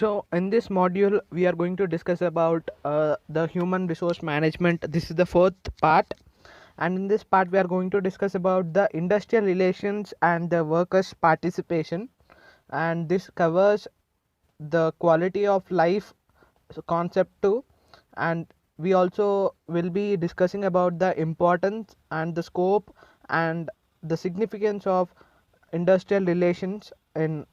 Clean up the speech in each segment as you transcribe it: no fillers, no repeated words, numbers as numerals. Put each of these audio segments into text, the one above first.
So in this module we are going to discuss about the human resource management. This is the fourth part, and in this part we are going to discuss about the industrial relations and the workers participation, and this covers the quality of life concept too, and we also will be discussing about the importance and the scope and the significance of industrial relations in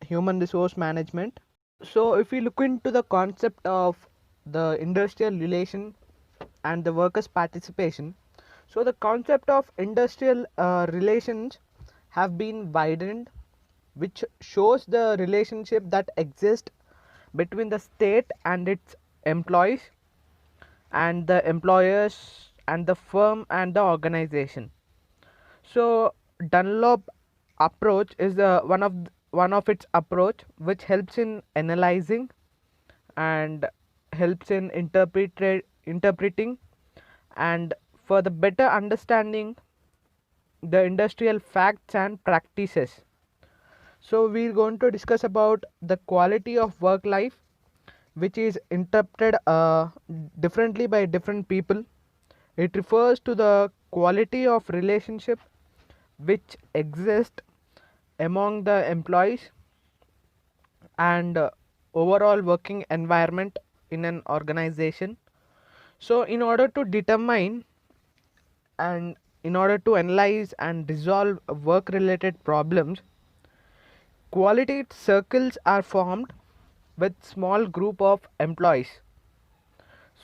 human resource management. So if we look into the concept of the industrial relation and the workers participation, so the concept of industrial relations have been widened, which shows the relationship that exists between the state and its employees, and the employers, and the firm and the organization. So Dunlop approach is one of its approach which helps in analyzing and helps in interpreting and for the better understanding the industrial facts and practices. So we're going to discuss about the quality of work life, which is interpreted differently by different people. It refers to the quality of relationship which exist among the employees and overall working environment in an organization. So in order to determine and in order to analyze and resolve work related problems, quality circles are formed with small group of employees.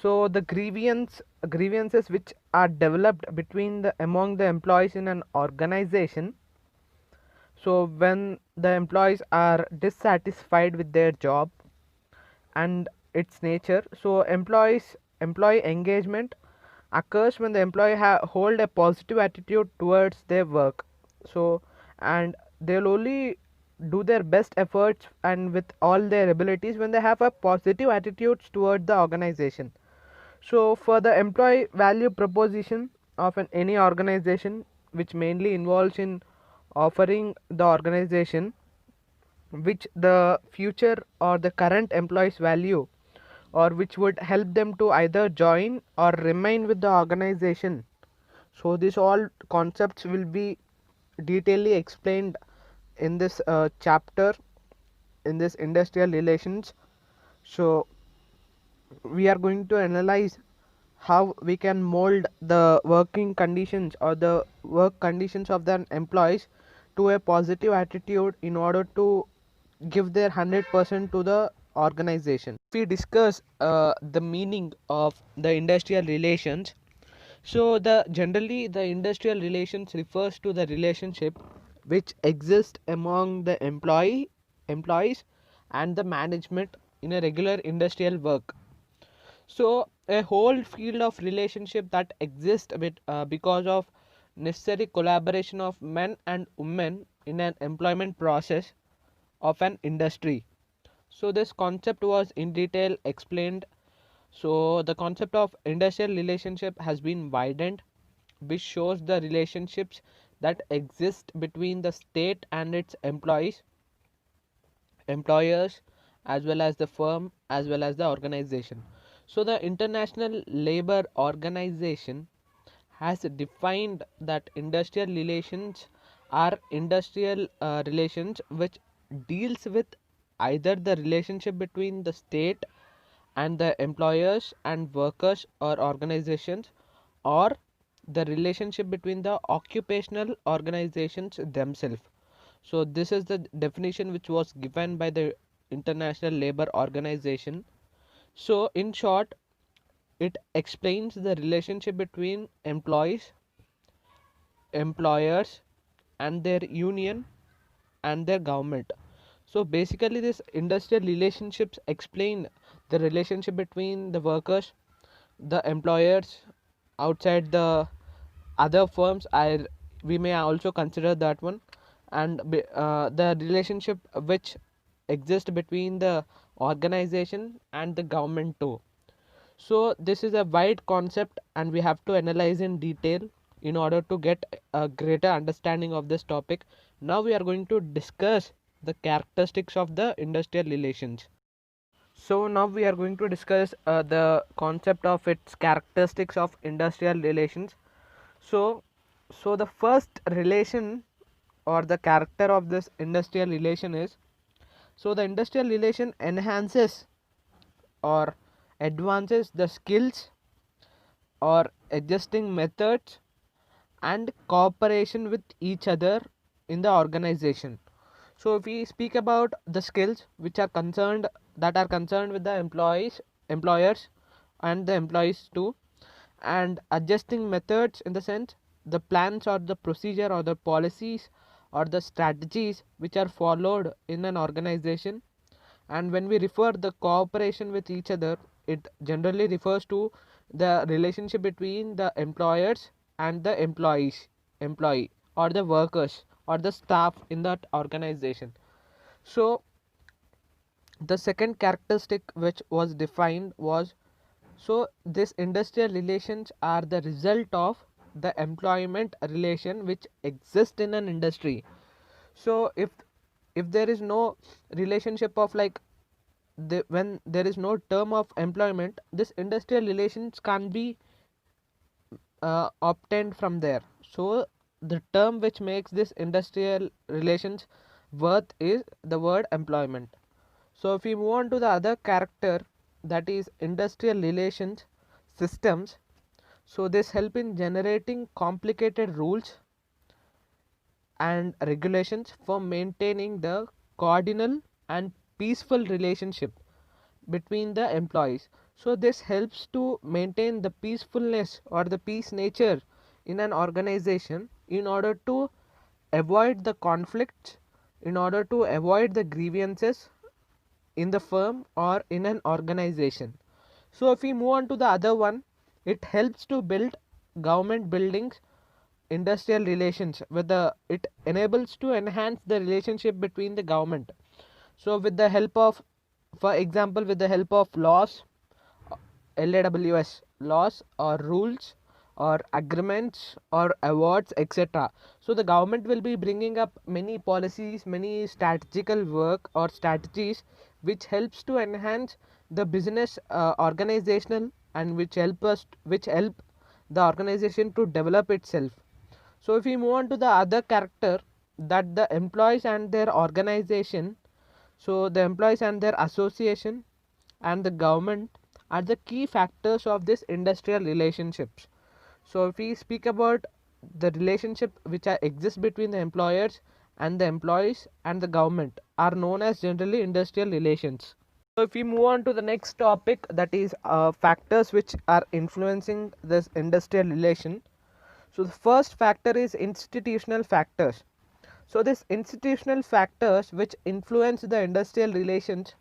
So the grievances which are developed between the among the employees in an organization, so when the employees are dissatisfied with their job and its nature, so employee engagement occurs when the employee hold a positive attitude towards their work. So and they'll only do their best efforts and with all their abilities when they have a positive attitudes toward the organization. So for the employee value proposition of any organization, which mainly involves in offering the organization which the future or the current employees value, or which would help them to either join or remain with the organization. So these all concepts will be detailedly explained in this chapter in this industrial relations. So we are going to analyze how we can mold the working conditions or the work conditions of the employees to a positive attitude in order to give their 100% to the organization. If we discuss the meaning of the industrial relations, so the generally the industrial relations refers to the relationship which exists among the employees and the management in a regular industrial work. So a whole field of relationship that exists because of necessary collaboration of men and women in an employment process of an industry. So this concept was in detail explained. So the concept of industrial relationship has been widened, which shows the relationships that exist between the state and its employers, as well as the firm, as well as the organization. So the International Labour Organization has defined that industrial relations are industrial relations which deals with either the relationship between the state and the employers and workers or organizations, or the relationship between the occupational organizations themselves. So this is the definition which was given by the International Labour Organization. So in short, it explains the relationship between employees, employers, and their union and their government. So basically this industrial relationships explain the relationship between the workers, the employers outside the other firms. We may also consider that one, and the relationship which exists between the organization and the government too. So this is a wide concept and we have to analyze in detail in order to get a greater understanding of this topic. Now we are going to discuss the characteristics of the industrial relations. So now we are going to discuss the concept of its characteristics of industrial relations. So, so the first relation or the character of this industrial relation is, so the industrial relation enhances or advances the skills or adjusting methods and cooperation with each other in the organization. So if we speak about the skills which are concerned, that are concerned with the employers and the employees too, and adjusting methods in the sense the plans or the procedure or the policies or the strategies which are followed in an organization. And when we refer the cooperation with each other, it generally refers to the relationship between the employers and the employee or the workers or the staff in that organization. So the second characteristic which was defined was, so this industrial relations are the result of the employment relation which exist in an industry. So if there is no relationship of like when there is no term of employment, this industrial relations can be obtained from there. So the term which makes this industrial relations worth is the word employment. So if we move on to the other character, that is industrial relations systems, so this help in generating complicated rules and regulations for maintaining the cordial and peaceful relationship between the employees. So this helps to maintain the peacefulness or the peace nature in an organization in order to avoid the conflicts, in order to avoid the grievances in the firm or in an organization. So if we move on to the other one, it helps to build government buildings industrial relations with the, it enables to enhance the relationship between the government. So with the help of, for example, with the help of laws, LAWS laws or rules or agreements or awards, etc. So the government will be bringing up many policies, many strategical work or strategies which helps to enhance the business organizational, and which help the organization to develop itself. So if we move on to the other character, that the employees and their organization, so the employees and their association and the government are the key factors of this industrial relationships. So if we speak about the relationship which exists between the employers and the employees and the government are known as generally industrial relations. So if we move on to the next topic, that is factors which are influencing this industrial relation. So the first factor is institutional factors. So this institutional factors which influence the industrial relations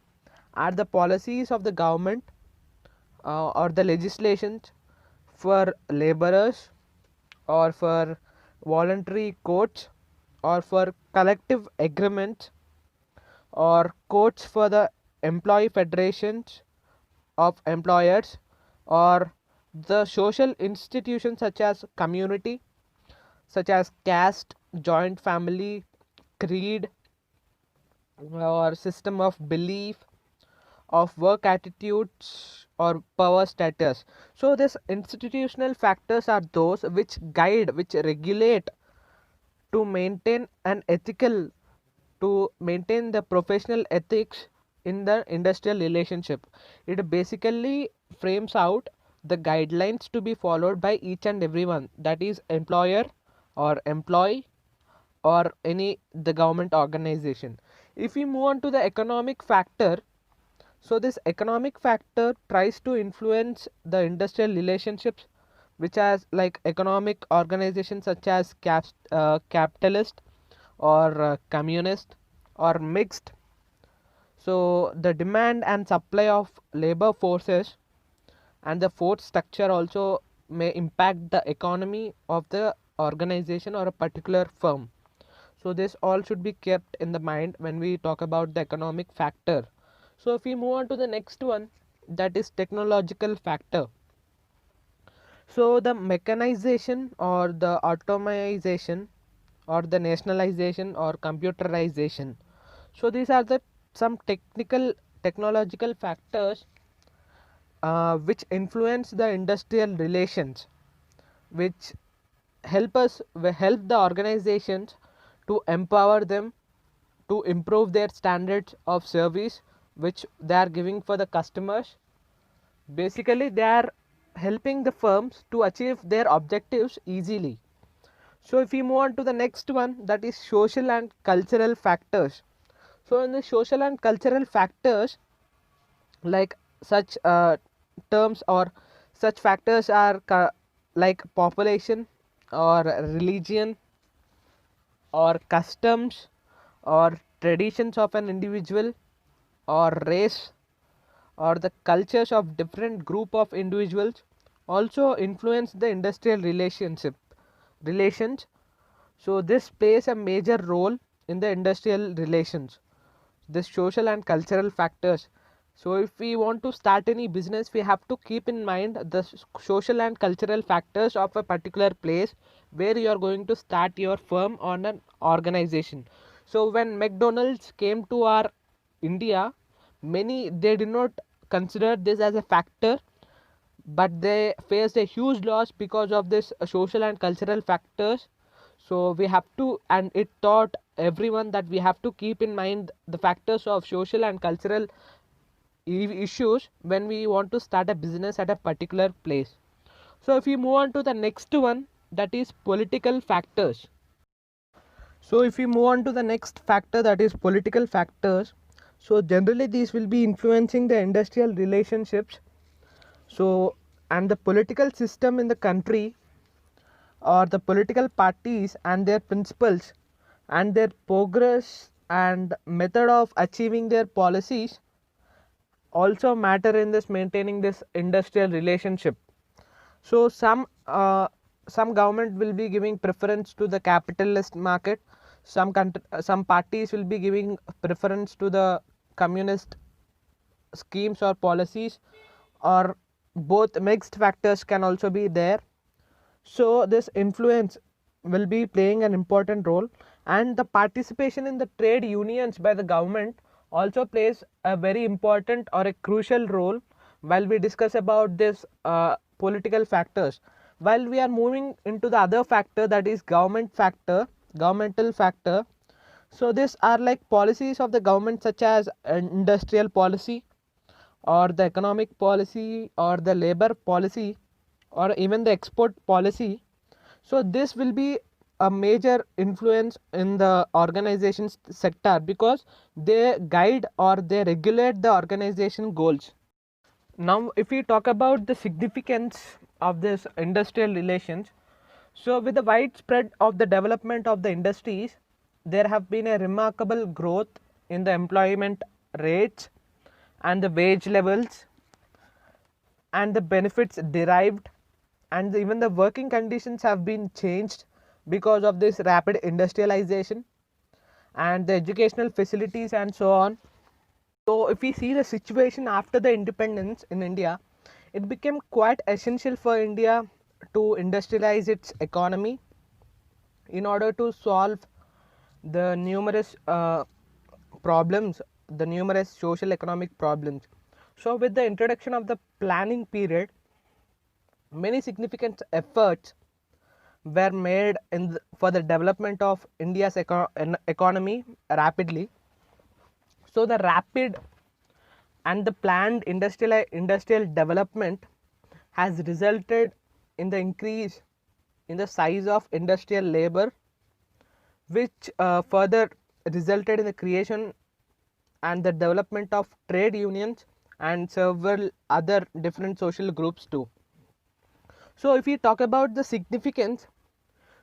are the policies of the government or the legislations for laborers or for voluntary codes or for collective agreements or codes for the employee federations of employers or the social institutions such as community, such as caste, joint family, creed, or system of belief, of work attitudes or power status. So these institutional factors are those which guide, which regulate to maintain an ethical, to maintain the professional ethics in the industrial relationship. It basically frames out the guidelines to be followed by each and everyone, that is employer or employee or any the government organization. If we move on to the economic factor, so this economic factor tries to influence the industrial relationships which has like economic organizations such as capitalist or communist or mixed. So the demand and supply of labor forces and the force structure also may impact the economy of the organization or a particular firm. So this all should be kept in the mind when we talk about the economic factor. So if we move on to the next one, that is technological factor. So the mechanization or the automation or the nationalization or computerization, so these are the some technical technological factors which influence the industrial relations, which help the organizations to empower them to improve their standards of service which they are giving for the customers. Basically, they are helping the firms to achieve their objectives easily. So if we move on to the next one, that is social and cultural factors. So in the social and cultural factors, like such terms or such factors are like population or religion or customs or traditions of an individual or race or the cultures of different group of individuals also influence the industrial relations. So this plays a major role in the industrial relations, the social and cultural factors. So if we want to start any business, we have to keep in mind the social and cultural factors of a particular place where you are going to start your firm on an organization. So when McDonald's came to our India, many they did not consider this as a factor, but they faced a huge loss because of this social and cultural factors. So we have to, and it taught everyone that we have to keep in mind the factors of social and cultural issues when we want to start a business at a particular place. So if we move on to the next one, that is political factors. So if we move on to the next factor, that is political factors, so generally these will be influencing the industrial relationships. So and the political system in the country or the political parties and their principles and their progress and method of achieving their policies also matter in this maintaining this industrial relationship. So some government will be giving preference to the capitalist market, some parties will be giving preference to the communist schemes or policies, or both mixed factors can also be there. So this influence will be playing an important role, and the participation in the trade unions by the government also plays a very important or a crucial role while we discuss about this political factors. While we are moving into the other factor, that is governmental factor. So these are like policies of the government such as industrial policy or the economic policy or the labor policy or even the export policy. So this will be a major influence in the organization's sector because they guide or they regulate the organization goals. Now if we talk about the significance of this industrial relations, so with the widespread of the development of the industries, there have been a remarkable growth in the employment rates and the wage levels and the benefits derived, and even the working conditions have been changed because of this rapid industrialization and the educational facilities and so on. So if we see the situation after the independence in India, it became quite essential for India to industrialize its economy in order to solve the numerous problems, the numerous social economic problems. So with the introduction of the planning period, many significant efforts were made for the development of India's economy rapidly. So the rapid and the planned industrial development has resulted in the increase in the size of industrial labor, which further resulted in the creation and the development of trade unions and several other different social groups too. So if we talk about the significance,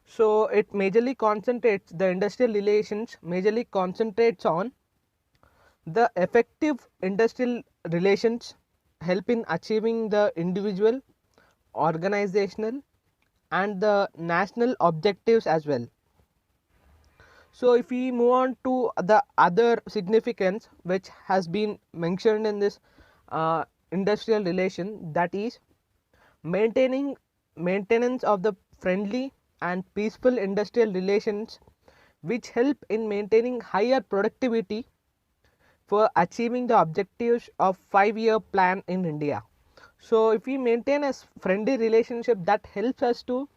so it majorly concentrates, the industrial relations majorly concentrates on the effective industrial relations help in achieving the individual, organizational and the national objectives as well. So if we move on to the other significance which has been mentioned in this industrial relation, that is maintenance of the friendly and peaceful industrial relations which help in maintaining higher productivity, for achieving the objectives of 5-year plan in India. So if we maintain a friendly relationship, that helps us to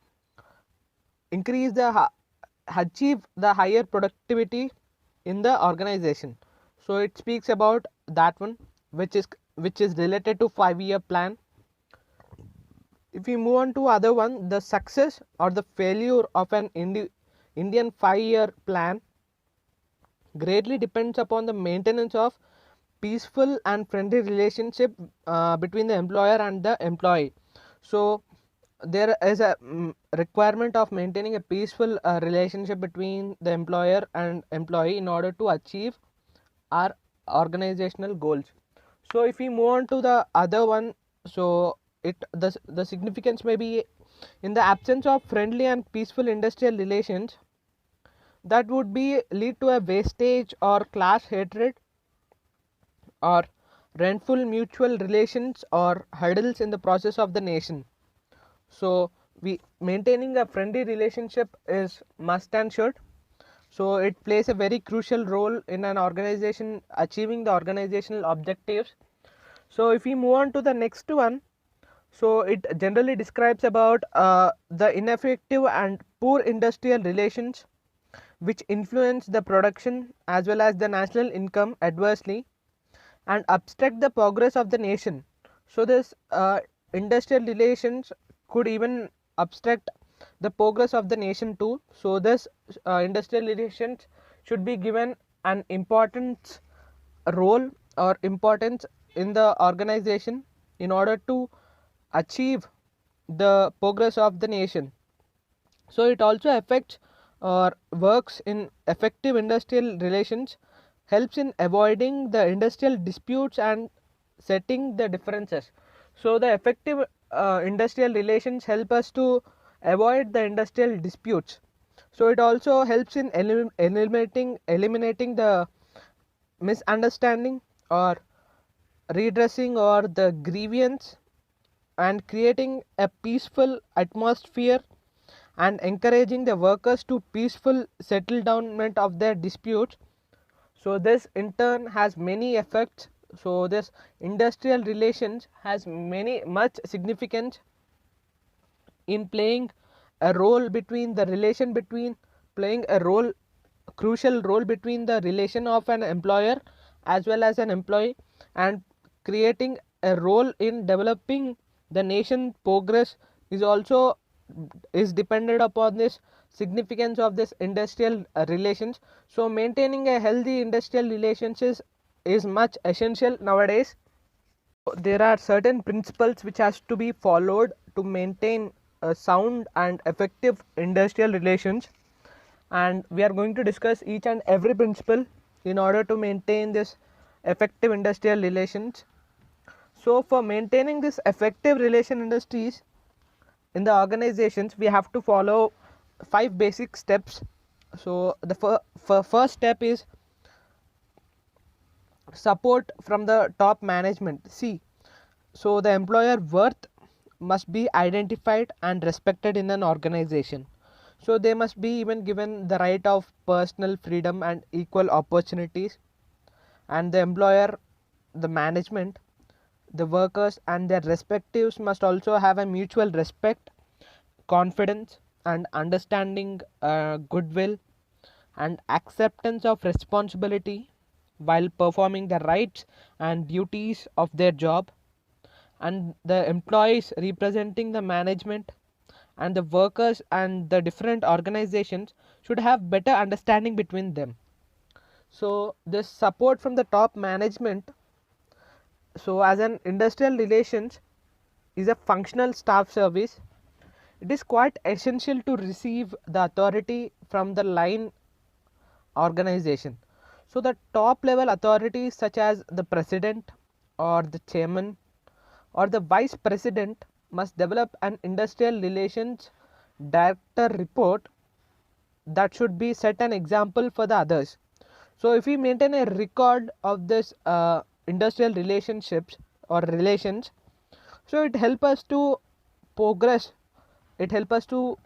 increase the achieve the higher productivity in the organization. So it speaks about that one, which is related to 5-year plan. If we move on to other one, the success or the failure of an Indian 5-year plan greatly depends upon the maintenance of peaceful and friendly relationship between the employer and the employee. So there is a requirement of maintaining a peaceful relationship between the employer and employee in order to achieve our organizational goals. So if we move on to the other one, so the significance may be, in the absence of friendly and peaceful industrial relations, that would be lead to a wastage or class hatred or rentful mutual relations or hurdles in the process of the nation. So we maintaining a friendly relationship is must and should. So it plays a very crucial role in an organization achieving the organizational objectives. So if we move on to the next one, so it generally describes about the ineffective and poor industrial relations which influence the production as well as the national income adversely and obstruct the progress of the nation. So this industrial relations could even obstruct the progress of the nation too. So this industrial relations should be given an important role or importance in the organization in order to achieve the progress of the nation. So it also affects or works in effective industrial relations, helps in avoiding the industrial disputes and setting the differences. So the effective industrial relations help us to avoid the industrial disputes. So it also helps in eliminating the misunderstanding or redressing or the grievance and creating a peaceful atmosphere and encouraging the workers to peaceful settlement of their disputes. So this in turn has many effects. So this industrial relations has many much significance in playing a role between the relation between playing a role crucial role between the relation of an employer as well as an employee and creating a role in developing the nation progress is also is dependent upon this significance of this industrial relations. So maintaining a healthy industrial relations is much essential nowadays. There are certain principles which has to be followed to maintain a sound and effective industrial relations, and we are going to discuss each and every principle in order to maintain this effective industrial relations. So for maintaining this effective relation industries in the organizations, we have to follow 5 basic steps. So the first step is support from the top management. See, so the employer worth must be identified and respected in an organization. So they must be even given the right of personal freedom and equal opportunities, and the employer, the management, the workers and their respectives must also have a mutual respect, confidence and understanding, goodwill and acceptance of responsibility while performing the rights and duties of their job. And the employees representing the management and the workers and the different organizations should have better understanding between them. So this support from the top management, so as an industrial relations is a functional staff service, it is quite essential to receive the authority from the line organization. So the top level authorities such as the president or the chairman or the vice president must develop an industrial relations director report that should be set an example for the others. So if we maintain a record of this industrial relationships or relations, so it help us to progress, it help us to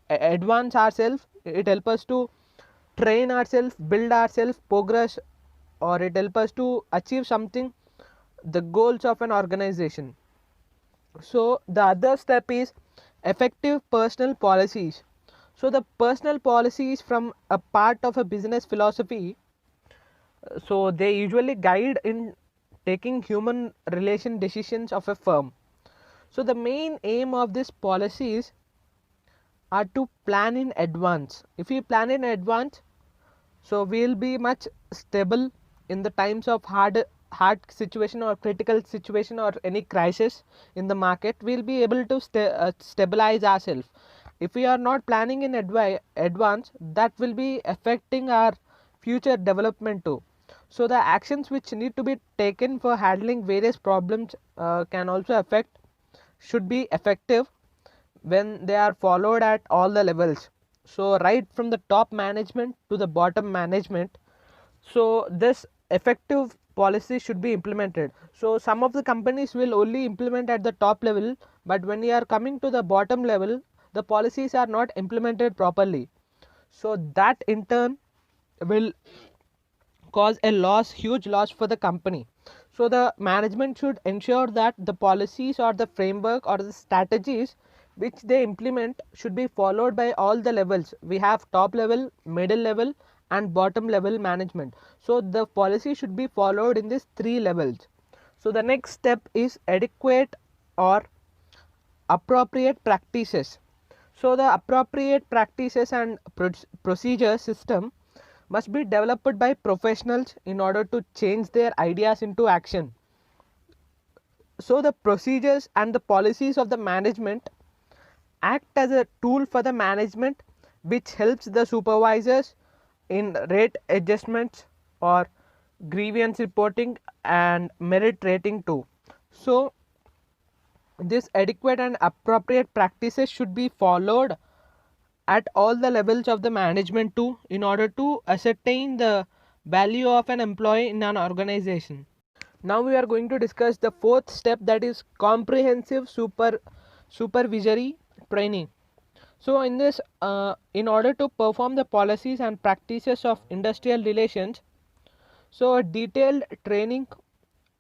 advance ourselves, it help us to train ourselves, build ourselves, progress or it helps us to achieve something, the goals of an organization. So the other step is effective personal policies. So the personal policies from a part of a business philosophy, so they usually guide in taking human relation decisions of a firm. So the main aim of these policies are to plan in advance. If we plan in advance, so we'll be much stable in the times of hard situation or critical situation or any crisis in the market. We'll be able to stabilize ourselves. If we are not planning in advance, that will be affecting our future development too. So the actions which need to be taken for handling various problems can also affect, should be effective when they are followed at all the levels. So right from the top management to the bottom management, so this effective policy should be implemented. So some of the companies will only implement at the top level, but when you are coming to the bottom level, the policies are not implemented properly. So that in turn will cause a loss, huge loss for the company. So the management should ensure that the policies or the framework or the strategies which they implement should be followed by all the levels. We have top level, middle level and bottom level management. So the policy should be followed in these three levels. So the next step is adequate or appropriate practices. So the appropriate practices and procedure system must be developed by professionals in order to change their ideas into action. So the procedures and the policies of the management act as a tool for the management, which helps the supervisors in rate adjustments or grievance reporting and merit rating too. So this adequate and appropriate practices should be followed at all the levels of the management too, in order to ascertain the value of an employee in an organization. Now we are going to discuss the fourth step, that is comprehensive supervisory training. So in this, in order to perform the policies and practices of industrial relations, so a detailed training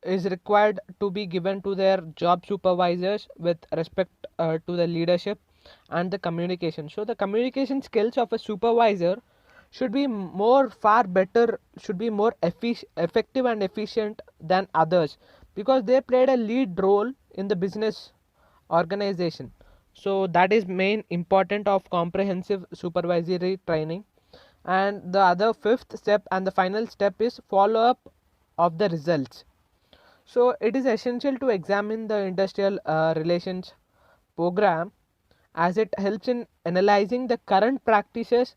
is required to be given to their job supervisors with respect to the leadership and the communication. So the communication skills of a supervisor should be more far better, should be more effective and efficient than others, because they played a lead role in the business organization. So that is main important of comprehensive supervisory training. And the other fifth step and the final step is follow up of the results. So it is essential to examine the industrial relations program, as it helps in analyzing the current practices,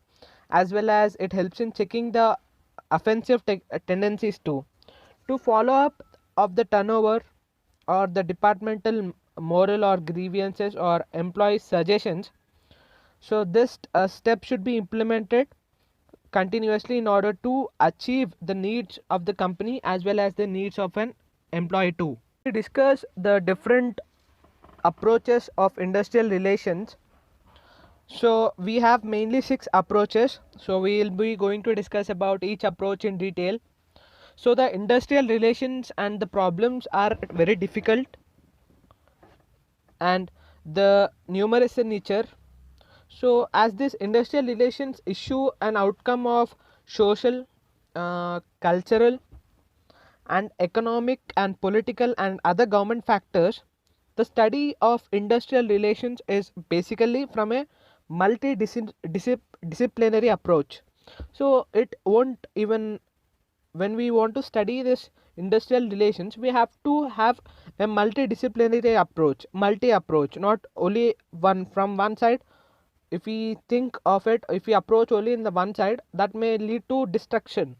as well as it helps in checking the offensive tendencies too. To follow up of the turnover or the departmental moral or grievances or employee suggestions, so this step should be implemented continuously in order to achieve the needs of the company as well as the needs of an employee too. We discuss the different approaches of industrial relations. So we have mainly 6 approaches, so we will be going to discuss about each approach in detail. So the industrial relations and the problems are very difficult and the numerous in nature. So as this industrial relations issue an outcome of social, cultural and economic and political and other government factors, the study of industrial relations is basically from a multidisciplinary approach. So it won't even, when we want to study this industrial relations, we have to have a multidisciplinary approach, multi approach, not only one from one side. If we think of it, if we approach only in the one side, that may lead to destruction.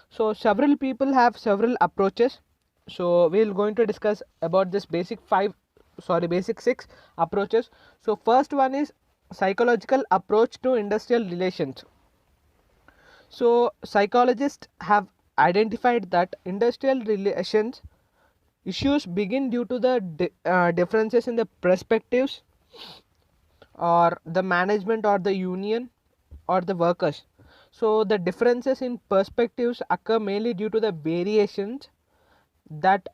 So several people have several approaches, so we're going to discuss about this basic 6 approaches. So first one is psychological approach to industrial relations. So psychologists have identified that industrial relations issues begin due to the differences in the perspectives or the management or the union or the workers. So the differences in perspectives occur mainly due to the variations that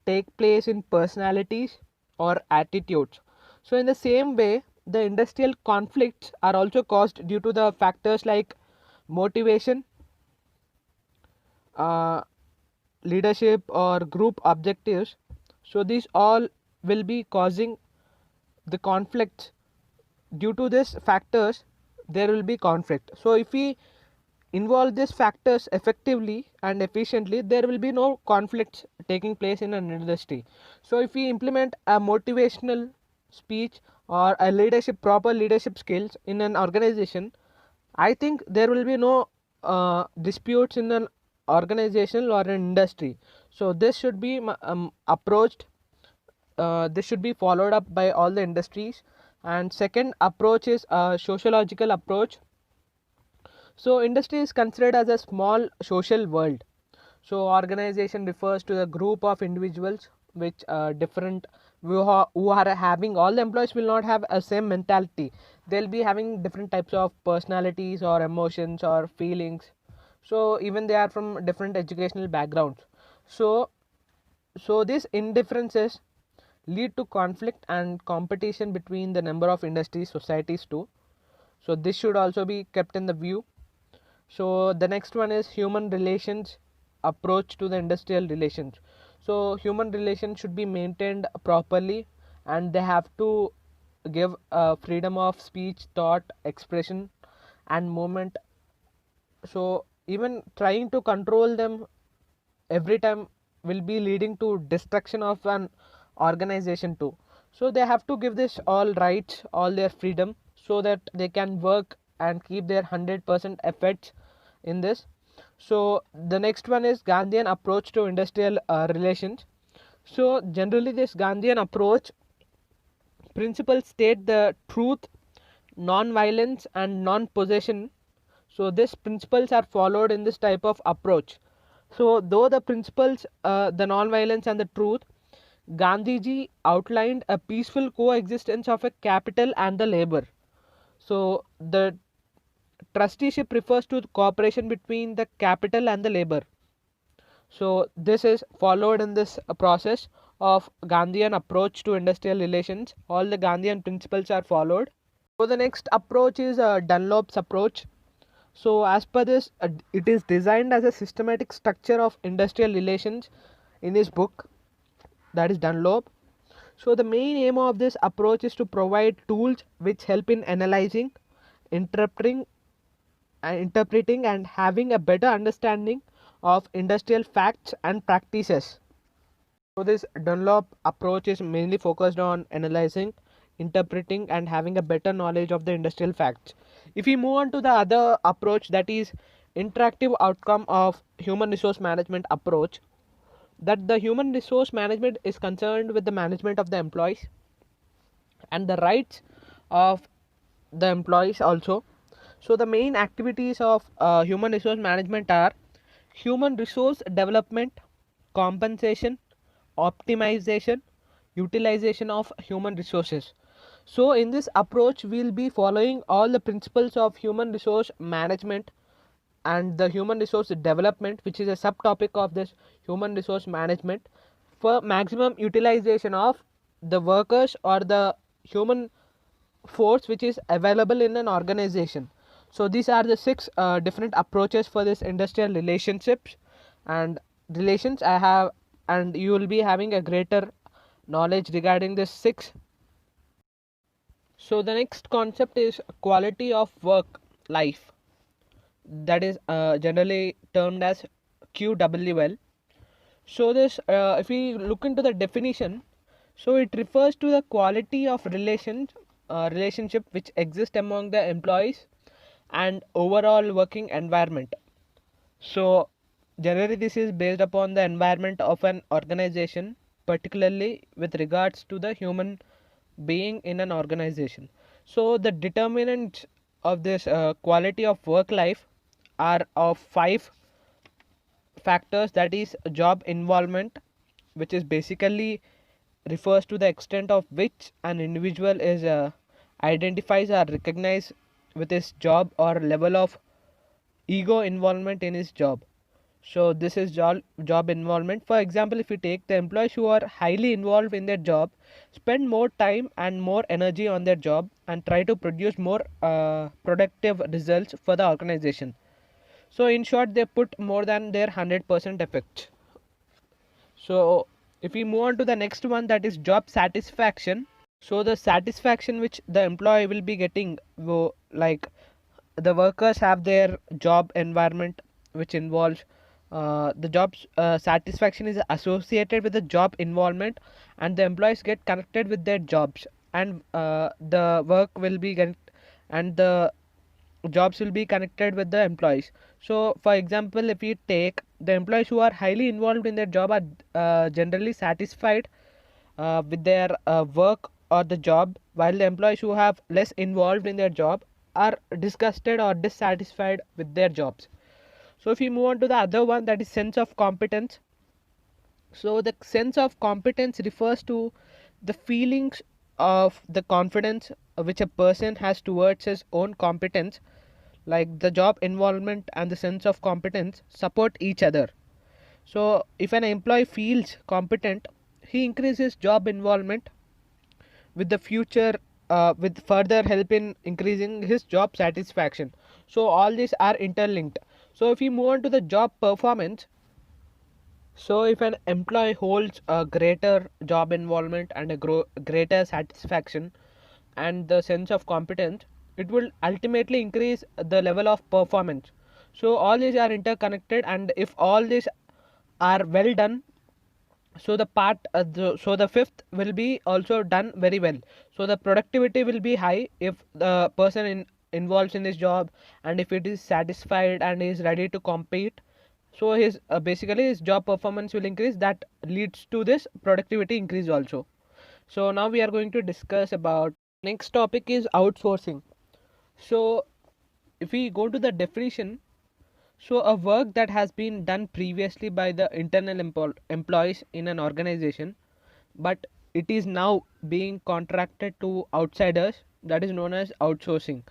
take place in personalities or attitudes. So in the same way, the industrial conflicts are also caused due to the factors like motivation, uh, leadership, or group objectives. So these all will be causing the conflicts. Due to these factors, there will be conflict. So if we involve these factors effectively and efficiently, there will be no conflicts taking place in an industry. So if we implement a motivational speech or a proper leadership skills in an organization, I think there will be no disputes in an organization or an industry. So this should be approached, this should be followed up by all the industries. And second approach is a sociological approach. So industry is considered as a small social world. So organization refers to the group of individuals which different who are having, all the employees will not have a same mentality. They'll be having different types of personalities or emotions or feelings. So even they are from different educational backgrounds. So these indifferences lead to conflict and competition between the number of industry societies too. So this should also be kept in the view. So the next one is human relations approach to the industrial relations. So human relations should be maintained properly, and they have to give freedom of speech, thought, expression, and movement. So even trying to control them every time will be leading to destruction of an organization too. So they have to give this all rights, all their freedom, so that they can work and keep their 100% efforts in this. So the next one is Gandhian approach to industrial relations. So generally this Gandhian approach principles state the truth, non-violence, and non-possession. So these principles are followed in this type of approach. So though the principles, the non-violence and the truth, Gandhiji outlined a peaceful coexistence of a capital and the labor. So the trusteeship refers to the cooperation between the capital and the labor. So this is followed in this process of Gandhian approach to industrial relations. All the Gandhian principles are followed. So the next approach is Dunlop's approach. So as per this, it is designed as a systematic structure of industrial relations in his book, that is Dunlop. So the main aim of this approach is to provide tools which help in analyzing, interpreting, and having a better understanding of industrial facts and practices. So this Dunlop approach is mainly focused on analyzing, interpreting, and having a better knowledge of the industrial facts. If we move on to the other approach, that is interactive outcome of human resource management approach, that the human resource management is concerned with the management of the employees and the rights of the employees also. So the main activities of human resource management are human resource development, compensation, optimization, utilization of human resources. So in this approach we'll be following all the principles of human resource management and the human resource development, which is a subtopic of this human resource management, for maximum utilization of the workers or the human force which is available in an organization. So these are the six different approaches for this industrial relationships and relations I have, and you will be having a greater knowledge regarding this six. So the next concept is quality of work life, that is generally termed as QWL. So this if we look into the definition, so it refers to the quality of relationship which exist among the employees and overall working environment. So generally this is based upon the environment of an organization, particularly with regards to the human being in an organization. So the determinants of this quality of work life are of five factors, that is job involvement, which is basically refers to the extent of which an individual is identifies or recognized with his job or level of ego involvement in his job. So this is job involvement. For example, if you take the employees who are highly involved in their job, spend more time and more energy on their job and try to produce more productive results for the organization. So in short, they put more than their 100% effect. So if we move on to the next one, that is job satisfaction. So the satisfaction which the employee will be getting, like the workers have their job environment which involves the job's satisfaction is associated with the job involvement, and the employees get connected with their jobs, and the work will be and the jobs will be connected with the employees. So for example, if you take the employees who are highly involved in their job are generally satisfied with their work or the job, while the employees who have less involved in their job are disgusted or dissatisfied with their jobs. So if you move on to the other one, that is sense of competence. So the sense of competence refers to the feelings of the confidence which a person has towards his own competence. Like the job involvement and the sense of competence support each other. So if an employee feels competent, he increases job involvement with the future, with further help in increasing his job satisfaction. So all these are interlinked. So if we move on to the job performance, so if an employee holds a greater job involvement and a greater satisfaction and the sense of competence, it will ultimately increase the level of performance. So all these are interconnected, and if all these are well done, so the fifth will be also done very well. So the productivity will be high if the person involves in his job, and if it is satisfied and is ready to compete, so his basically his job performance will increase. That leads to this productivity increase also. So now we are going to discuss about next topic is outsourcing. So if we go to the definition, so a work that has been done previously by the internal employees in an organization, but it is now being contracted to outsiders, that is known as outsourcing.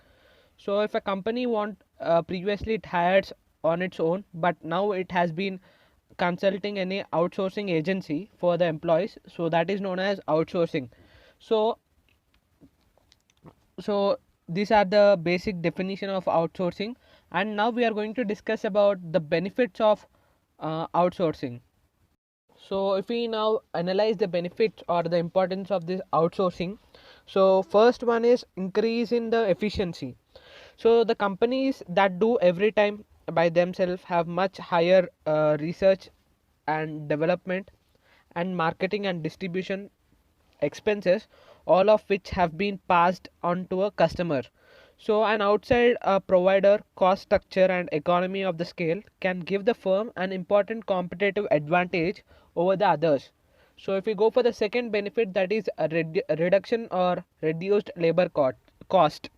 So if a company previously it hires on its own, but now it has been consulting any outsourcing agency for the employees, so that is known as outsourcing. So so these are the basic definition of outsourcing, and now we are going to discuss about the benefits of outsourcing. So if we now analyze the benefits or the importance of this outsourcing, so first one is increase in the efficiency. So the companies that do every time by themselves have much higher research and development and marketing and distribution expenses, all of which have been passed on to a customer. So an outside provider cost structure and economy of the scale can give the firm an important competitive advantage over the others. So if we go for the second benefit, that is a reduction or reduced labor cost.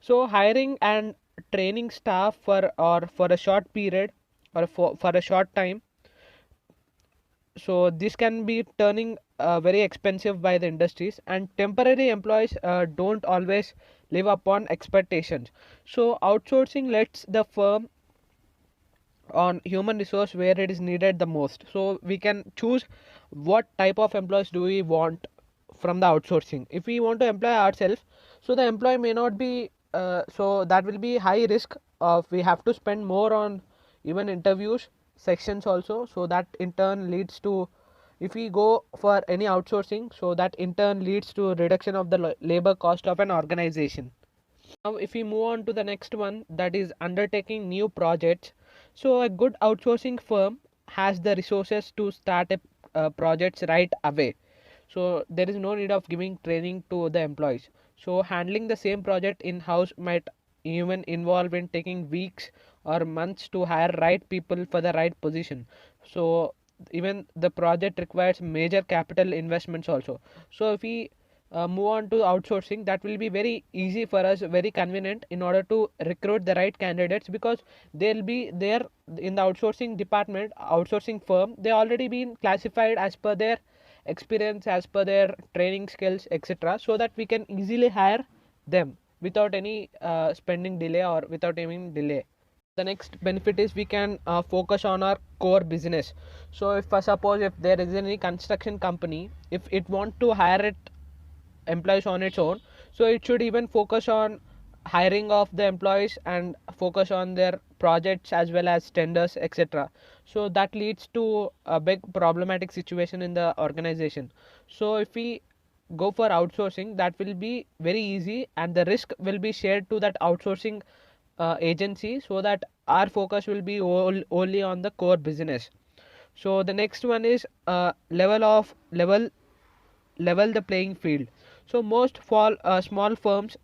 So hiring and training staff for a short period or for a short time, so this can be turning very expensive by the industries, and temporary employees don't always live upon expectations. So outsourcing lets the firm on human resource where it is needed the most. So we can choose what type of employees do we want from the outsourcing. If we want to employ ourselves, so the employee may not be so that will be high risk of we have to spend more on even interviews sections also. So that in turn leads to, if we go for any outsourcing, so that in turn leads to reduction of the labor cost of an organization. Now if we move on to the next one, that is undertaking new projects. So a good outsourcing firm has the resources to start projects right away. So there is no need of giving training to the employees. So handling the same project in house might even involve in taking weeks or months to hire right people for the right position. So even the project requires major capital investments also. So if we move on to outsourcing, that will be very easy for us, very convenient in order to recruit the right candidates, because they'll be there in the outsourcing department, outsourcing firm, they already been classified as per their experience, as per their training skills, etc., so that we can easily hire them without any spending delay or without any delay. The next benefit is we can focus on our core business. So if suppose if there is any construction company, if it want to hire it employees on its own, so it should even focus on hiring of the employees and focus on their projects as well as tenders, etc. So that leads to a big problematic situation in the organization. So if we go for outsourcing, that will be very easy and the risk will be shared to that outsourcing agency, so that our focus will be only on the core business. So the next one is level the playing field. So most small firms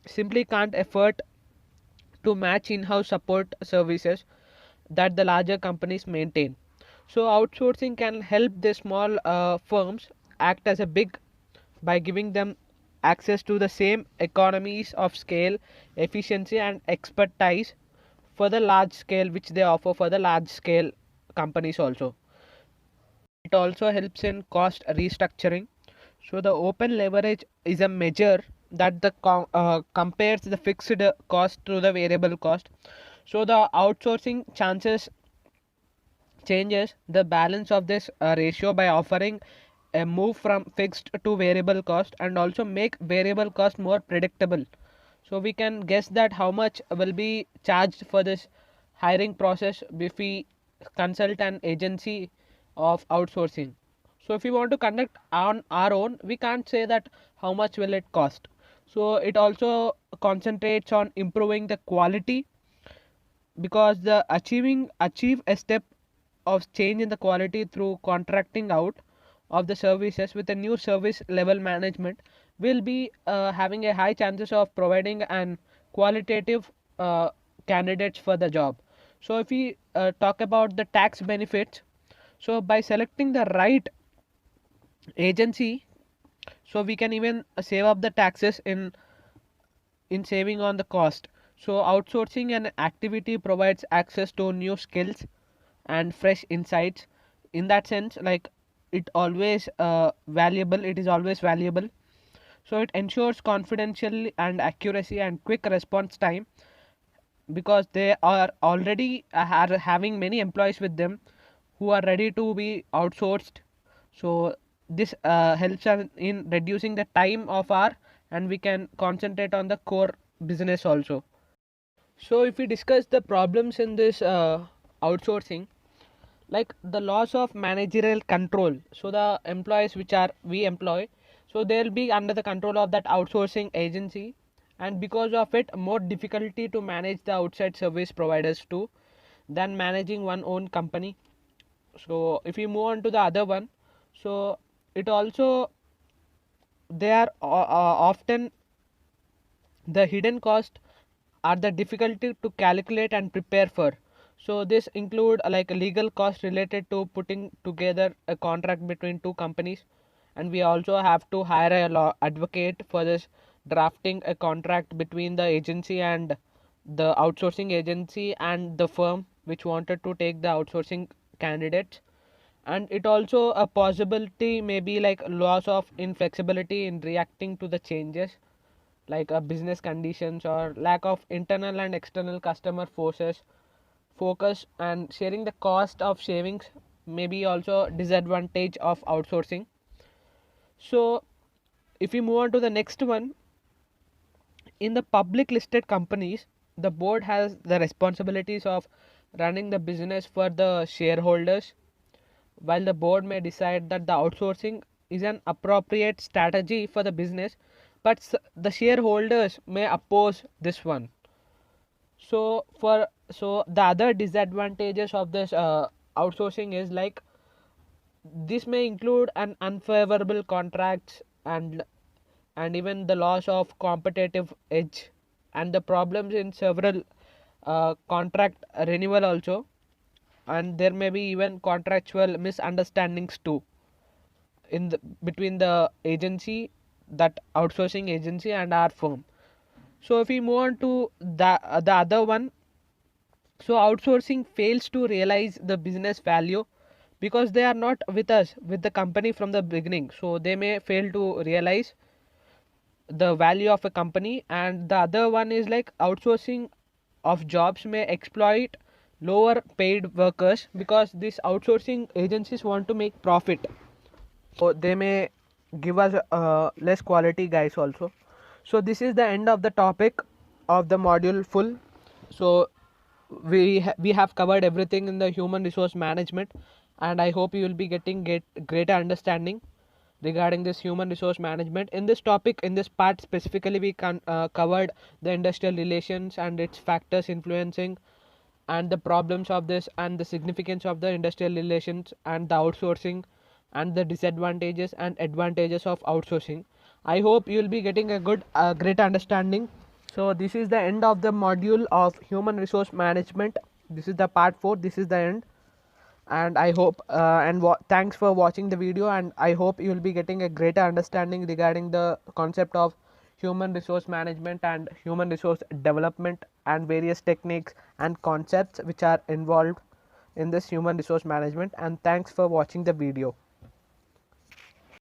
simply can't afford to match in-house support services that the larger companies maintain. So outsourcing can help the small firms act as a big by giving them access to the same economies of scale, efficiency and expertise for the large scale which they offer for the large scale companies also. It also helps in cost restructuring. So the open leverage is a measure that compares the fixed cost to the variable cost. So the outsourcing chances changes the balance of this ratio by offering a move from fixed to variable cost and also make variable cost more predictable. So we can guess that how much will be charged for this hiring process if we consult an agency of outsourcing. So if we want to conduct on our own, we can't say that how much will it cost. So it also concentrates on improving the quality, because the achieve a step of change in the quality through contracting out of the services with a new service level management will be having a high chances of providing an qualitative candidates for the job. So if we talk about the tax benefits, so by selecting the right agency, so we can even save up the taxes in saving on the cost. So outsourcing an activity provides access to new skills and fresh insights. In that sense, like it is always valuable. So it ensures confidential and accuracy and quick response time, because they are already are having many employees with them who are ready to be outsourced. So this helps us in reducing the time of our, and we can concentrate on the core business also. So if we discuss the problems in this outsourcing, like the loss of managerial control. So the employees which are we employ, so they'll be under the control of that outsourcing agency, and because of it more difficulty to manage the outside service providers too than managing one own company. So if we move on to the other one, so it also, they are often the hidden cost are the difficulty to calculate and prepare for. So this include like a legal cost related to putting together a contract between two companies, and we also have to hire a law advocate for this drafting a contract between the agency and the outsourcing agency and the firm which wanted to take the outsourcing candidates. And it also a possibility maybe like loss of inflexibility in reacting to the changes, like business conditions or lack of internal and external customer forces focus, and sharing the cost of savings may be also disadvantage of outsourcing. So if we move on to the next one, in the public listed companies, the board has the responsibilities of running the business for the shareholders. While the board may decide that the outsourcing is an appropriate strategy for the business, but the shareholders may oppose this one. So the other disadvantages of this outsourcing is like this may include an unfavorable contracts and even the loss of competitive edge, and the problems in several contract renewal also, and there may be even contractual misunderstandings too in the between the agency, that outsourcing agency and our firm. So if we move on to the other one, so outsourcing fails to realize the business value because they are not with us with the company from the beginning, so they may fail to realize the value of a company. And the other one is like outsourcing of jobs may exploit lower paid workers because these outsourcing agencies want to make profit, so they may give us less quality guys also. So this is the end of the topic of the module full. So we have covered everything in the human resource management, and I hope you will be getting greater understanding regarding this human resource management. In this topic, in this part specifically, we covered the industrial relations and its factors influencing, and the problems of this, and the significance of the industrial relations, and the outsourcing, and the disadvantages and advantages of outsourcing. I hope you will be getting a great understanding. So this is the end of the module of human resource management. This is the part 4. This is the end, and I hope thanks for watching the video, and I hope you will be getting a greater understanding regarding the concept of human resource management and human resource development, and various techniques and concepts which are involved in this human resource management. And thanks for watching the video.